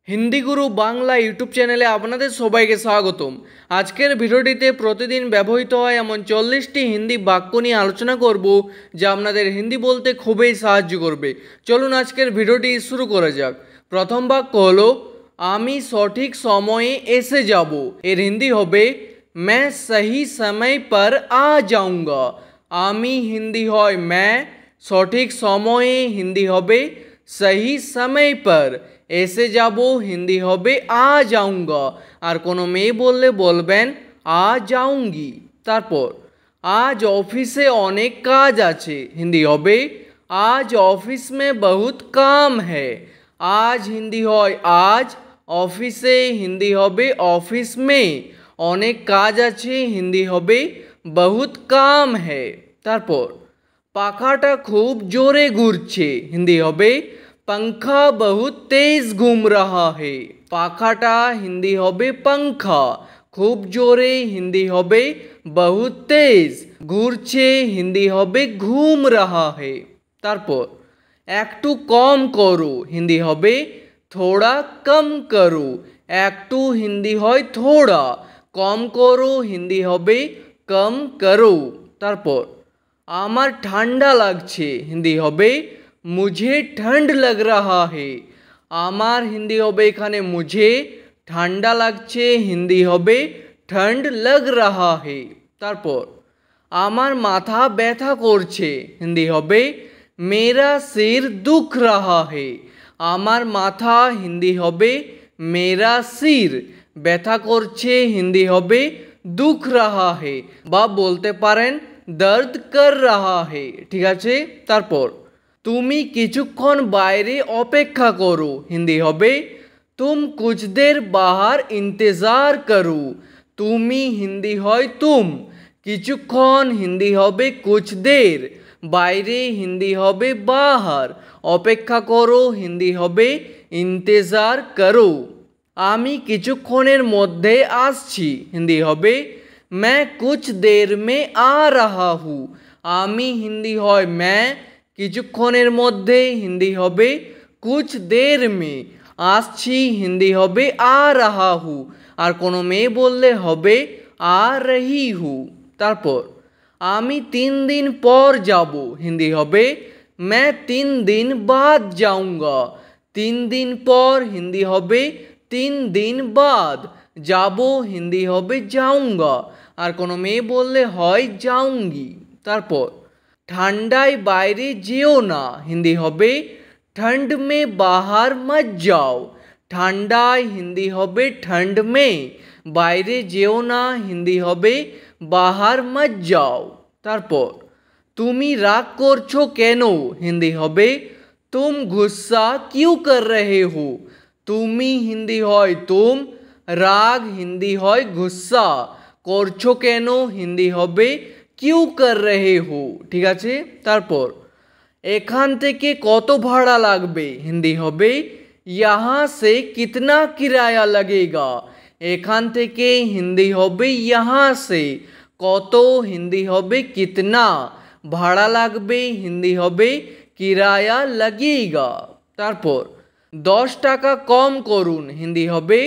हिंदी गुरु Bangla YouTube चैनेले आपनादेर सबाइके स्वागतम। आजकेर भिडियोटिते प्रतिदिन व्यवहृत हय एमन 40टी हिंदी वाक्य निये आलोचना करब जा आपनादेर हिंदी बोलते खूबई साहाज्य करबे। चलुन आजकेर भिडियोटी शुरू करा जाक। प्रथम वाक्य हलो आमी सठिक समये एसे जाबो। एर हिंदी हबे मैं सही समय पर आ जाऊंगा। आमी हिंदी हय मैं, सठिक समये हिंदी हबे सही समय पर, एसे जाबो हिंदी हबे आ जाऊंगा। और कोनो मेये बोलले बोलबेन आ जाऊंगी। तारपर आज ऑफिसे अनेक काज आछे, हिंदी हबे आज ऑफिस में बहुत काम है। आज हिंदी हय आज, ऑफिसे हिंदी हबे ऑफिस में, अनेक काज आछे हिंदी हबे बहुत काम है। तारपर पाखाटा खूब जोरे घुरछे, हिंदी हबे पंखा बहुत तेज घूम रहा है। पाखाटा हिंदी हबे पंखा, खूब जोरे हिंदी हबे बहुत तेज, घुरछे हिंदी हबे घूम रहा है। तारपर एकटू कम करो, हिंदी हबे थोड़ा कम करो। एकटू हिंदी हय थोड़ा, कम करो हिंदी हबे कम करो। तारपर आमार ठंडा लागछे, हिंदी हबे मुझे ठंड लग रहा है। आमार हिंदी हबे एखाने मुझे, ठंडा लागछे हिंदी हबे ठंड लग रहा है। तारपर आमार माथा व्यथा करछे, हिंदी हबे मेरा सिर दुख रहा है। आमार माथा हिंदी हबे मेरा सिर, व्यथा करछे हिंदी हबे दुख रहा है बा बोलते पारेन दर्द कर रहा है। ठीक आछे। तारपर तुमी किछुक्षण बाइरे अपेक्षा करो, हिंदी हबे तुम कुछ देर बाहर इंतजार करो। तुमी हिंदी हय तुम, किछुक्षण हिंदी हबे कुछ देर, बाइरे हिंदी हबे बाहर, अपेक्षा करो हिंदी हबे इंतजार करो। आमी किछुक्षणेर मध्य आसछि, हिंदी हबे मैं कुछ देर में आ रहा हूँ। आमी हिंदी हय मैं, किछुक्षणेर मध्य हिंदी हबे कुछ देर में, आसछि हिंदी हबे आ रहा हूँ। और कोनो मेये बोलले हबे आ रही हूँ। तारपर आमी 3 दिन पर जाबो, हिंदी हबे मैं 3 दिन बाद जाऊंगा। 3 दिन पर हिंदी हबे 3 दिन बाद, जाबो हिंदी हबे जाऊंगा। और कोनो मेये बोलले हय जाऊंगी। तारपर ठंडाय बाइरे जेओ ना, हिंदी हबे ठंड में बाहर मत जाओ। ठंडाय हिंदी हबे ठंड में, बाइरे जेओ ना हिंदी हबे बाहर मत जाओ। तारपर तुमी राग करछो केनो, हिंदी हबे तुम गुस्सा क्यों कर रहे हो। तुमी हिंदी हय तुम, राग हिंदी हय गुस्सा, करछो केनो हिंदी हबे क्यों कर रहे हो। ठीक आछे। तारपर एखान थेके कत भाड़ा लागबे, हिंदी हबे यहाँ से कितना किराया लगेगा। एखान थेके हिंदी हबे यहाँ से, कत हिंदी हबे कितना, भाड़ा लागबे हिंदी हबे किराया लगेगा। तारपर 10 टाका कम करुन, हिंदी हबे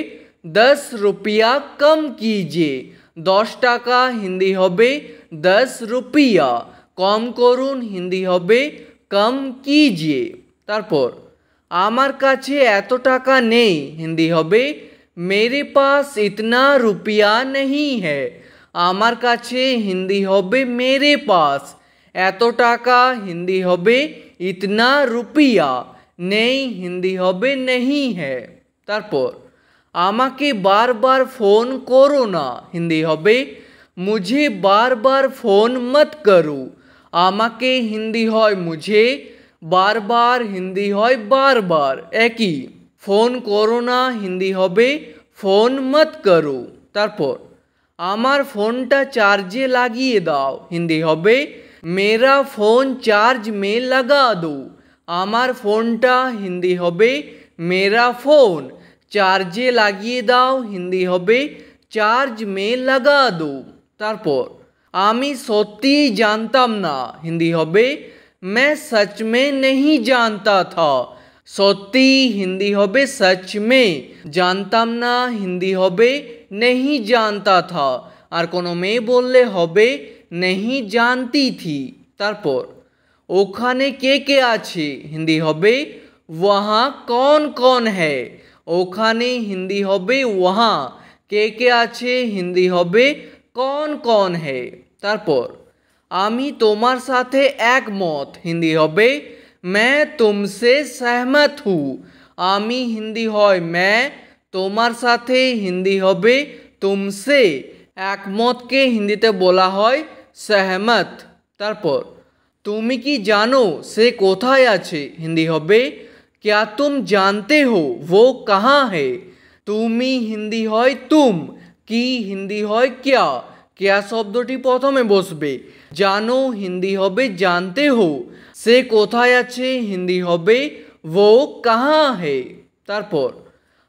10 रुपया कम कीजिए। 10 टाका हिंदी हबे 10 रुपया, कम करुन हिंदी हबे कम कीजिए। तारपर आमार काछे एतो टाका नेই, हिंदी हबे मेरे पास इतना रुपया नहीं है। आमार काछे हिंदी हबे मेरे पास, एतो टाका हिंदी हबे इतना रुपया, नेই हिंदी हबे नहीं है। तारपर आमाके बार बार फोन करो ना, हिंदी हबे मुझे बार बार फोन मत करो। आमाके हिंदी हय मुझे, बार बार हिंदी हय बार बार, एक ही। फोन करो ना हिंदी हबे फोन मत करो। तारपर आमार फोनटा चार्जे लागिए दाओ, हिंदी हबे मेरा फोन चार्ज में लगा दो। आमार फोनटा हिंदी हबे मेरा फोन चार्जे लागिए दाओ, हिंदी हबे चार्ज में लगा दो। तारपर आमी सत्यि जानताम ना, हिंदी हबे मैं सच में नहीं जानता था। সত্যি হিন্দি হবে সচ মে, জানতাম না হিন্দি হবে नहीं जानता था, আর কোনো মেয়ে বললে হবে नहीं जानती थी। তারপর ওখানে কে কে আছে হিন্দি হবে वहाँ कौन कौन है, ওখানে হিন্দি হবে वहाँ, কে কে আছে হিন্দি হবে कौन कौन है। তারপর আমি তোমার সাথে একমত হিন্দি হবে मैं तुमसे सहमत हूँ, আমি হিন্দি হয় मैं, তোমার সাথে হিন্দি হবে तुमसे, একমতকে হিন্দিতে বলা হয় सहमत। তারপর তুমি কি জানো সে কোথায় আছে হিন্দি হবে क्या तुम जानते हो वो कहाँ है, তুমি হিন্দি হয় तुम, কি হিন্দি হয় क्या, क्या শব্দটি প্রথমে বসবে, জানো হিন্দি হবে जानते हो, সে কোথায় আছে হিন্দি হবে वो कहाँ है। তারপর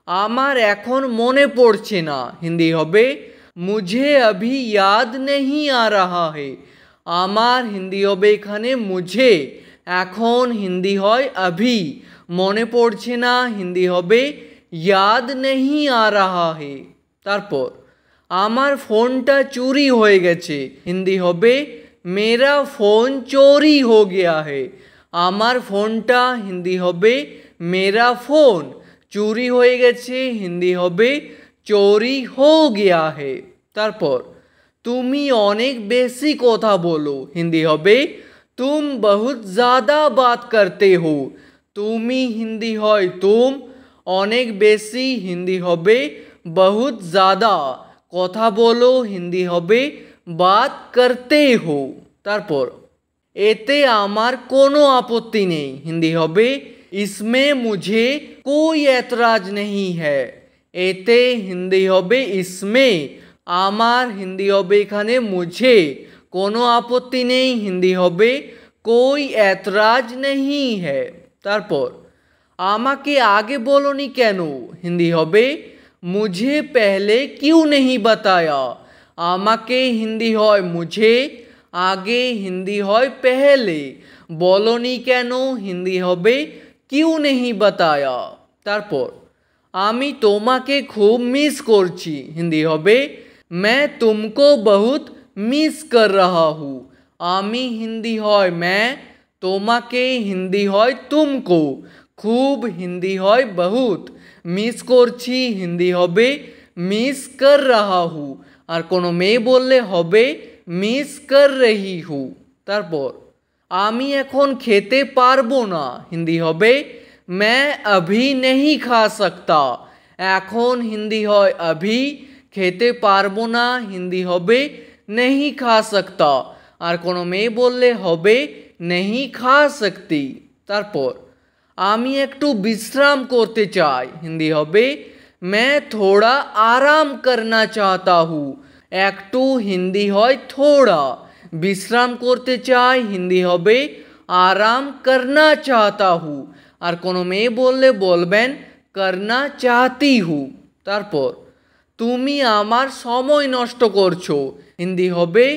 আমার এখন মনে পড়ছে না হিন্দি হবে मुझे अभी याद नहीं आ रहा है, আমার হিন্দি হবে এখানে मुझे, এখন হিন্দি হয় अभी, মনে পড়ছে না হিন্দি হবে याद नहीं आ रहा है। তারপর আমার ফোনটা চুরি হয়ে গেছে হিন্দি হবে मेरा फ़ोन चोरी हो गया है, আমার ফোনটা হিন্দি হবে मेरा फ़ोन, চুরি হয়ে গেছে হিন্দি হবে চোরি हो गया है। তারপর তুমি অনেক বেশি কথা বলো হিন্দি হবে तुम बहुत ज़्यादा बात करते हो, তুমি হিন্দি হয় तुम, অনেক বেশি হিন্দি হবে बहुत ज़्यादा, কথা বলো হিন্দি হবে बात करते हो। তারপর এতে আমার কোনো আপত্তি নেই হিন্দি হবে इसमें मुझे कोई ऐतराज नहीं है, এতে হিন্দি হবে इसमें, আমার হিন্দি হবে এখানে मुझे, কোনো আপত্তি নেই হিন্দি হবে कोई ऐतराज नहीं है। তারপর আমাকে আগে বলনি কেন হিন্দি হবে मुझे पहले क्यों नहीं बताया, আমাকে হিন্দি হয় मुझे, আগে হিন্দি হয় पहले, বলনি কেন হিন্দি হবে क्यों नहीं बताया। তারপর আমি তোমাকে খুব মিস করছি হিন্দি হবে मैं तुमको बहुत मिस कर रहा हूँ, আমি হিন্দি হয় मैं, তোমাকে হিন্দি হয় तुमको, খুব হিন্দি হয় बहुत, মিস করছি হিন্দি হবে मिस कर रहा हूँ, আর কোনো মেয়ে বললে হবে মিস कर रही हूँ। তারপর আমি এখন খেতে পারবো না হিন্দি হবে मैं अभी नहीं खा सकता, এখন হিন্দি হয় अभी, খেতে পারবো না হিন্দি হবে नहीं खा सकता, আর কোনো মেয়ে বললে হবে नहीं खा सकती। তারপর আমি একটু বিশ্রাম করতে চাই হিন্দি হবে मैं थोड़ा आराम करना चाहता हूँ, একটু হিন্দি হয় थोड़ा, বিশ্রাম করতে চাই হিন্দি হবে आराम करना चाहता हूँ, আর কোনো মেয়ে বললে বলবেন करना चाहती हूँ। তারপর তুমি আমার সময় নষ্ট করছো হিন্দি হবে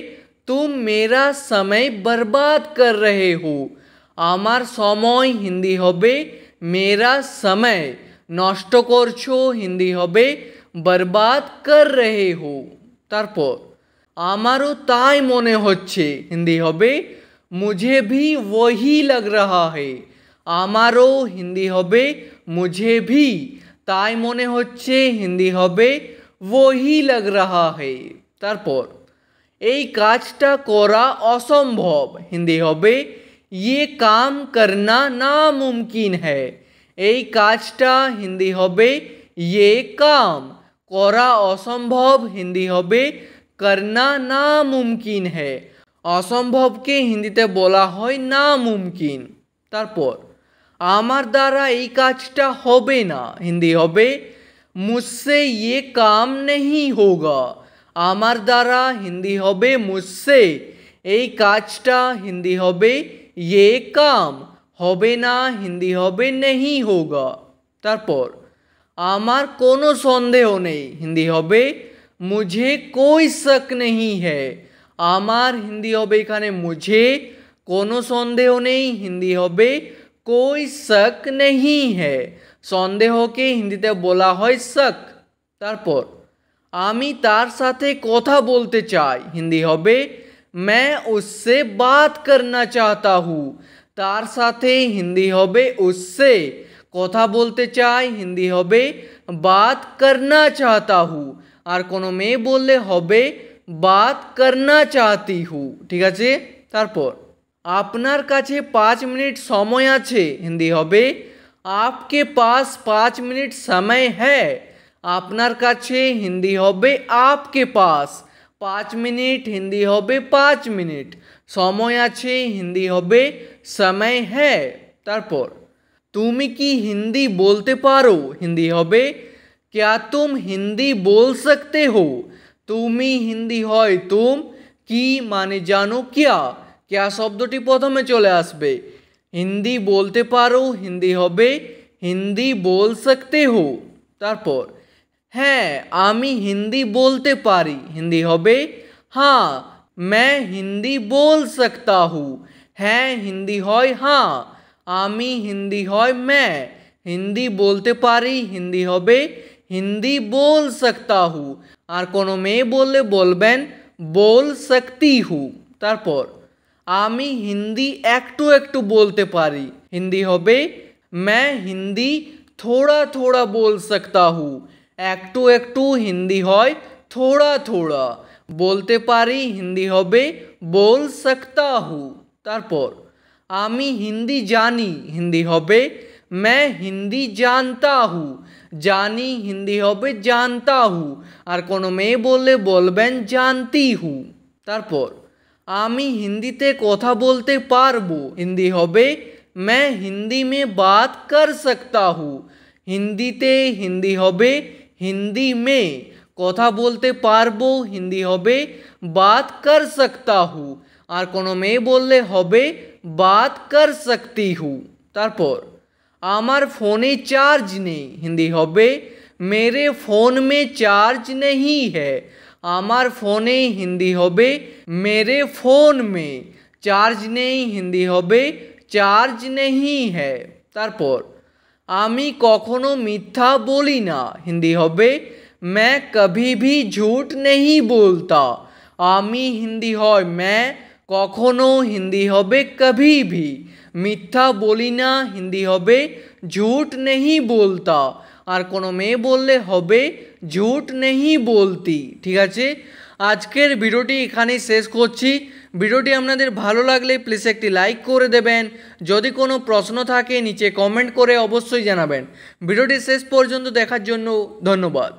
तुम मेरा समय बर्बाद कर रहे हो, আমার সময় হিন্দি হবে मेरा समय, নষ্ট করছো হিন্দি হবে बर्बाद कर रहे हो। তারপর আমারও তাই মনে হচ্ছে হিন্দি হবে मुझे भी वही लग रहा है, আমারও হিন্দি হবে मुझे भी, তাই মনে হচ্ছে হিন্দি হবে वही लग रहा है। তারপর এই কাজটা করা অসম্ভব হিন্দি হবে ये काम करना नामुमकिन है, এই কাজটা হিন্দি হবে ये काम, করা অসম্ভব হিন্দি হবে करना नामुमकिन है, অসম্ভবকে হিন্দিতে বলা হয় নামুমকিন। তারপর আমার দ্বারা এই কাজটা হবে না হিন্দি হবে मुझसे ये काम नहीं होगा, আমার দ্বারা হিন্দি হবে मुझसे, এই কাজটা হিন্দি হবে ये काम, হবে না হিন্দি হবে नहीं होगा। তারপর আমার কোনো সন্দেহ নেই হিন্দি হবে मुझे कोई शक नहीं है, আমার হিন্দি হবে এখানে मुझे, কোনো সন্দেহ নেই হিন্দি হবে कोई शक नहीं है সন্দেহকে হিন্দিতে বলা হয় শক। তারপর আমি তার সাথে কথা বলতে চাই হিন্দি হবে मैं उससे बात करना चाहता हूँ। তার সাথে হিন্দি হবে उससे, কথা বলতে চাই হিন্দি হবে बात करना चाहता हूँ। আর কোনো মেয়ে বললে হবে बात करना चाहती हूँ। ঠিক আছে। তারপর আপনার কাছে 5 মিনিট সময় আছে হিন্দি হবে आपके पास 5 मिनट समय है। আপনার কাছে হিন্দি হবে आपके पास, 5 মিনিট হিন্দি হবে 5 মিনিট, সময় আছে হিন্দি হবে समय है। তারপর তুমি কি হিন্দি বলতে পারো হিন্দি হবে क्या तुम हिंदी बोल सकते हो। তুমি হিন্দি হয় तुम, কি মানে জানো क्या, क्या শব্দটি প্রথমে চলে আসবে। হিন্দি বলতে পারো হিন্দি হবে হিন্দি बोल सकते हो। তারপর হ্যাঁ আমি হিন্দি বলতে পারি হিন্দি হবে हाँ मैं हिंदी बोल सकता हूँ। হ্যাঁ হিন্দি হয় हाँ, আমি হিন্দি হয় मैं, হিন্দি বলতে পারি হিন্দি হবে हिंदी बोल सकता हूँ। আর কোনো মেয়ে বললে বলবেন बोल सकती हूँ। তারপর আমি হিন্দি একটু একটু বলতে পারি হিন্দি হবে मैं हिंदी थोड़ा थोड़ा बोल सकता हूँ। একটু একটু হিন্দি হয় थोड़ा थोड़ा, বলতে পারি হিন্দি হবে बोल सकता हूँ। তারপর আমি হিন্দি জানি হিন্দি হবে मैं हिंदी जानता हूँ। জানি হিন্দি হবে जानता हूँ। আর কোনো মেয়ে বললে বলবেন जानती हूँ। তারপর আমি হিন্দিতে কথা বলতে পারবো হিন্দি হবে मैं हिंदी में बात कर सकता हूँ। হিন্দিতে হিন্দি হবে हिंदी में, কথা বলতে পারবো হিন্দি হবে बात कर सकता हूँ। আর কোনো মেয়ে বললে হবে बात कर सकती हूँ। তারপর আমার ফোনে চার্জ নেই হিন্দি হবে मेरे फ़ोन में चार्ज नहीं है। আমার ফোনে হিন্দি হবে मेरे फ़ोन में, চার্জ নেই হিন্দি হবে চার্জ नहीं है। তারপর আমি কখনো মিথ্যা বলি না হিন্দি হবে मैं कभी भी झूठ नहीं बोलता। আমি হিন্দি হয় मैं, কখনো হিন্দি হবে कभी भी, মিথ্যা বলি না হিন্দি হবে झूठ नहीं बोलता। আর কোনো মেয়ে বললে হবে झूठ नहीं बोलती। ঠিক আছে, আজকের ভিডিওটি এখানেই শেষ করছি। ভিডিওটি আপনাদের ভালো লাগলে প্লিজ একটি লাইক করে দেবেন। যদি কোনো প্রশ্ন থাকে নিচে কমেন্ট করে অবশ্যই জানাবেন। ভিডিওটি শেষ পর্যন্ত দেখার জন্য ধন্যবাদ।